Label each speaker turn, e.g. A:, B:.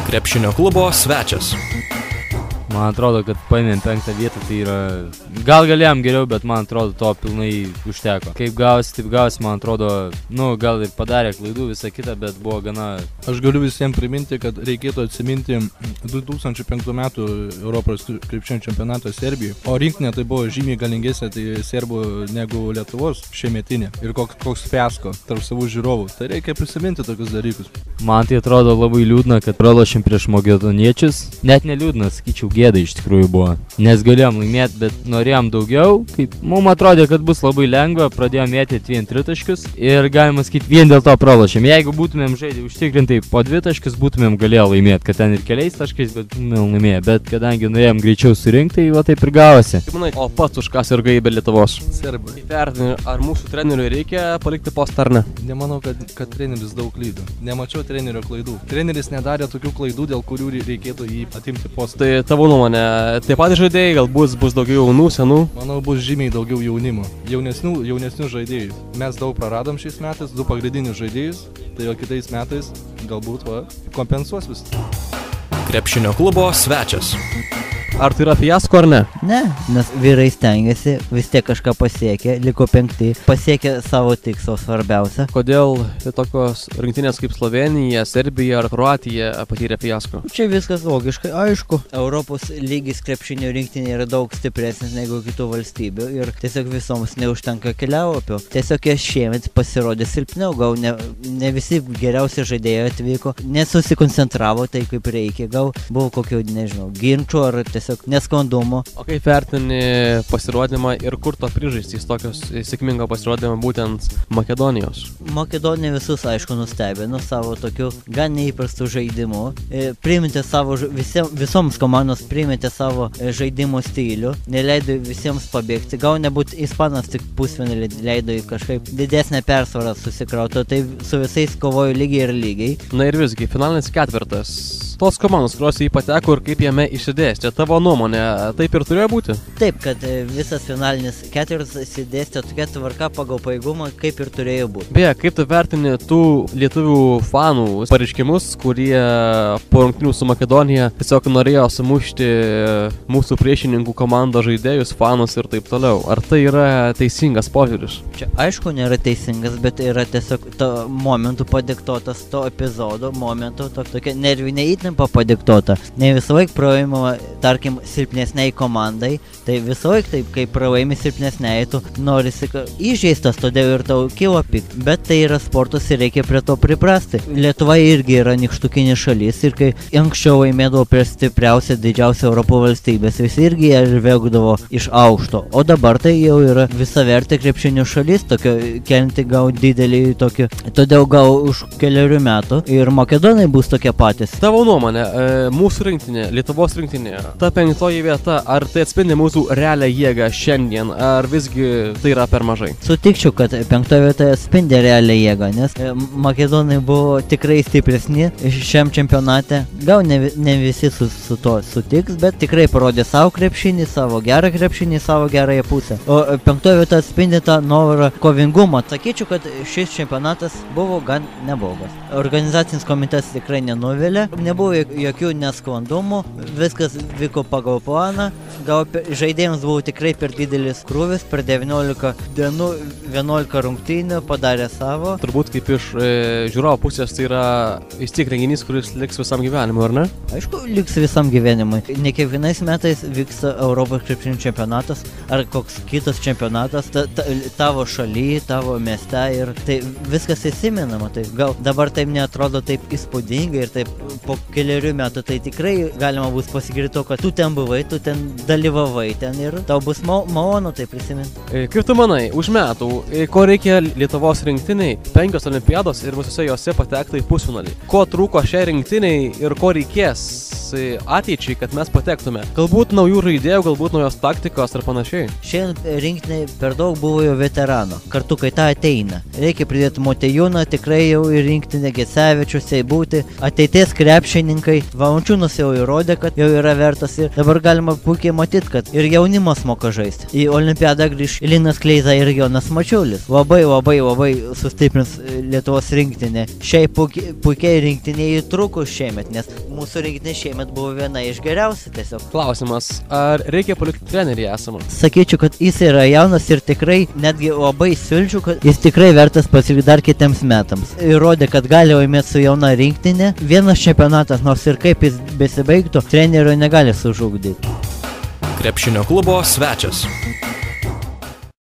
A: Krepšinio klubo svečias.
B: Man atrodo, kad paėmėm 5. vietą, tai yra... Gal galėjom geriau, bet man atrodo, to pilnai užteko. Kaip gausi, taip gausi, man atrodo, gal ir padarė klaidų, visą kitą, bet buvo gana...
C: Aš galiu visiems priminti, kad reikėtų atsiminti 2005 metų Europos krepšinio čempionatą Serbijoje, o rinktinė tai buvo žymiai galingesnė tai serbų negu Lietuvos šiemetinė ir koks fiasko tarp savų žiūrovų. Tai reikia prisiminti tokius dalykus.
B: Man tai atrodo labai liūdna, kad pralošėm prieš makedoniečius. Net neliūdna, sakyčiau, gėda iš tikrųjų buvo. Nes galėjom laimėti, bet norėjom daugiau. Mums atrodė, kad bus labai lengva, pradėjom mėtyti vien 3 taškus ir galima sakyti, vien dėl to pralošėm. Jeigu būtumėm žaidę užtikrintai po 2 taškus, būtumėm galėję laimėti, kad ten ir keliais taškais, bet būtumėm laimėję. Bet kadangi norėjom greičiau surinkti, tai va taip ir gavosi.
D: O pats už ką sirgai be Lietuvos?
C: Serbai.
D: Įvertini, ar mūsų treneriui reikia palikti postą ar ne?
C: Nemanau, kad treneris daug klydo. Nemačiau trenerio klaidų. Treneris nedarė tokių klaidų, dėl kurių reikėtų jį atimti postą.
D: Tai tavo nuomonė, taip pat žaidėjai, galbūt bus daugiau jaunų, senų?
C: Manau, bus žymiai daugiau jaunimo. Jaunesnių žaidėjų. Mes daug praradom šiais metais, 2 pagrindinius žaidėjus, tai jau kitais metais galbūt kompensuos visą.
A: Krepšinio klubo svečias.
D: Ar tai yra fiasko ar ne?
E: Ne, nes vyrai stengiasi, vis tiek kažką pasiekė, liko 5, pasiekė savo tikslą svarbiausia.
D: Kodėl tokios rinktinės kaip Slovenija, Serbija ar Kroatija patyrė fiasko?
E: Čia viskas logiškai, aišku. Europos lygis krepšinio rinktinė yra daug stipresnis negu kitų valstybių ir tiesiog visoms neužtenka kelialapių. Tiesiog jie šiemet pasirodė silpniau, gal ne visi geriausi žaidėjai atvyko, nesusikoncentravo tai kaip reikia, gal buvo kokio, nežinau, ginčų ar tiesiog nesklandumo.
D: O kaip vertini pasirodymą ir kur to priežastys tokios sėkmingo pasirodymą būtent Makedonijos?
E: Makedonija visus, aišku, nustebino savo tokiu gan neįprastu žaidimu. Priimėte savo, visoms komandos priimėte savo žaidimo stilių, neleido visiems pabėgti. Gal nebūt ispanas tik pusfinalį leido kažkaip didesnę persvarą susikrauti, tai su visais kovojo lygiai ir lygiai.
D: Na ir visgi, finalinis ketvirtas. Tos komandos, kurios jį pateko ir kaip jame išsidėstė. Tavo nuomonė, taip ir turėjo būti?
E: Taip, kad visas finalinis ketvirtas išsidėstė tokia tvarka pagal pajėgumą, kaip ir turėjo būti.
D: Beje, kaip tu vertini tų lietuvių fanų pareiškimus, kurie po rungtynių su Makedonija tiesiog norėjo sumušti mūsų priešininkų komandos žaidėjus, fanus ir taip toliau? Ar tai yra teisingas požiūris?
E: Čia aišku nėra teisingas, bet yra tiesiog to momentų padiktuotas, to epizodo momentų, tokia nervinė įtampa padiktuota. Ne visą laiką pralaimima, tarkim, silpnesniai komandai, tai visą laiką taip, kai pralaimi silpnesniai, tu norisi įžeistas, todėl ir tau kilo pykt. Bet tai yra sportas ir reikia prie to priprasti. Lietuva irgi yra nykštukinė šalis ir kai anksčiau laimėdavo prieš stipriausią, didžiausią Europos valstybės, visi irgi ją žvelgdavo iš aukšto. O dabar tai jau yra visavertė krepšinio šalis, tokio kelinti gal didelį tokį. Todėl gal už keliarių metų ir makedonai bus tokie patys.
D: Tavo nuomonė, mūsų rinktinė, Lietuvos rinktinė, ta 5. vieta, ar tai atspindi mūsų realią jėgą šiandien, ar visgi tai yra per mažai?
E: Sutikčiau, kad 5. vieta atspindi realią jėgą, nes makedonai buvo tikrai stipresni šiam čempionate. Gal ne visi su to sutiks, bet tikrai parodė savo krepšinį, savo gerą krepšinį, savo gerąją pusę. O 5. vieta atspindi tą norą kovingumą. Sakyčiau, kad šis čempionatas buvo gan neblogas. Organizacinis komitetas tikrai nenuvilė, nebuvo jokių nesklandumų, viskas vyko pagal planą, gal žaidėjams buvo tikrai per didelis krūvis, per 19 dienų, 11 rungtynių padarė savo.
D: Turbūt kaip iš žiūrovo pusės tai yra vis tiek renginys, kuris liks visam gyvenimui, ar ne?
E: Aišku, liks visam gyvenimui. Ne kiekvienais metais vyksta Europos krepšinio čempionatas ar koks kitas čempionatas tavo šaly, tavo mieste ir tai viskas įsimenama. Tai gal dabar taip neatrodo taip įspūdingai ir taip po keliarių metų tai tikrai galima bus pasigirti to, kad tu ten buvai, tu ten dalyvavai ten ir tau bus malonu tai prisiminti.
D: Kaip tu manai, už metų, ko reikia Lietuvos rinktiniai, 5 olimpiados ir visose jose patekti į pusfinalį? Ko trūko šiai rinktiniai ir ko reikės ateičiai, kad mes patektume? Galbūt naujų žaidėjų, galbūt naujos taktikos ar panašiai.
E: Šiandien rinktinė per daug buvo jau veterano. Kartu, kai tą ateina. Reikia pridėti Motejūną, tikrai jau į rinktinę Gecevičius, Seibūti. Ateities krepšininkai. Valančiūnas jau įrodė, kad jau yra vertas ir dabar galima puikiai matyti, kad ir jaunimas moka žaisti. Į olimpiadą grįž Linas Kleiza ir Jonas Mačiulis. Labai sustiprins Lietuvos rinktinė. Šiai puikiai rinktinė įtrūkus šiemet, nes mūsų rinktinė šiemet buvo viena iš geriausių tiesiog.
D: Klausimas, ar reikia palikti trenerį esamą?
E: Sakyčiau, kad jis yra jaunas ir tikrai netgi labai siūlyčiau, kad jis tikrai vertas pasilikti dar kitiems metams. Įrodė, kad gali laimėti su jauna rinktinė. Vienas čempionatas, nors ir kaip jis besibaigtų, trenerio negali sužlugdyti.
A: Krepšinio klubo svečias.